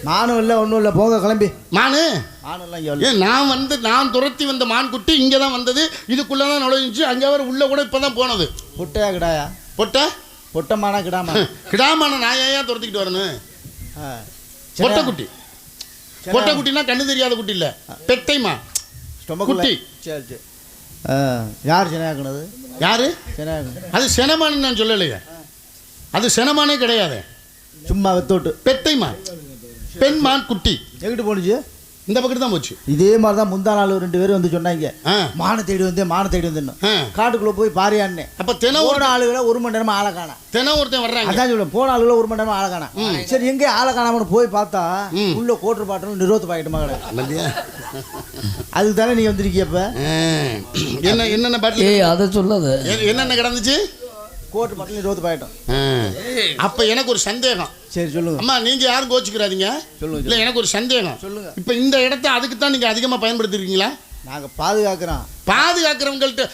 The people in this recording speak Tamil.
மானும் இல்லை ஒன்றும் இல்லை போங்க கிளம்பி. மானு மானும் இல்லை. ஏன் நான் துரத்தி வந்த மான் குட்டி இங்கே தான் வந்தது. இதுக்குள்ளே தான் நுழைஞ்சிச்சு. அங்கே வர உள்ள கூட இப்போ தான் போனது. பொட்டையா கிடாயா? பொட்டமானா கிடாமா? கிடாமான நான் ஏன் துரத்திக்கிட்டு வரணும்? பொட்டை குட்டி. பொட்டை குட்டினா கண்ணு தெரியாத குட்டி இல்லை, பெட்டைமா குட்டி. சரி சரி. யார் செனையாக்குனது? யாரு செனையாக்குனது? அது செனமானு நான் சொல்லலையே. அது செனமானே கிடையாது, சும்மா வித்தோட்டு பெட்டைமா பெண் மான் குட்டி. எங்கிட்டு போனுச்சு? இந்த பக்கத்து தான் போச்சு. இதே மாதிரி தான் முந்தா நாள் 2 பேர் வந்து சொன்னாங்க, மானை தேடி வந்தேன்னு. காட்டுக்குள்ளே போய் பாரியான்னு. அப்போ தினம் போன ஆளுகளை 1 மணி நேரமா ஆளை காணா. தினம் ஒருத்தன் வர்றாங்க. அதான் சொல்லுவேன், போன ஆளுகளை 1 மணி நேரமா ஆளை காணா. சரி எங்கே ஆளை காணாமனு போய் பார்த்தா உள்ள கோட்டர் பாட்டில் நிறுவத்து பாக்கெட்டுமா கிடையாது. அதுக்கு தானே நீ வந்திருக்கியப்ப. என்னென்ன பாட்டில்? அதை சொல்லாத. என்னென்ன கிடந்துச்சு? கோட்டர் பாட்டில் நிறுவத்து பாக்கெட்டும். அப்போ எனக்கு ஒரு சந்தேகம். சரி சொல்லுங்க. அம்மா நீங்கள் யாரும் கோச்சிக்கிறாதீங்க. சொல்லுங்க. இல்லை எனக்கு ஒரு சந்தேகம். சொல்லுங்க. இப்போ இந்த இடத்த அதுக்கு தான் நீங்கள் அதிகமாக பயன்படுத்திருக்கீங்களா? நாங்கள் பாதுகாக்கிறோம். பாதுகாக்கிறவங்கள்ட்ட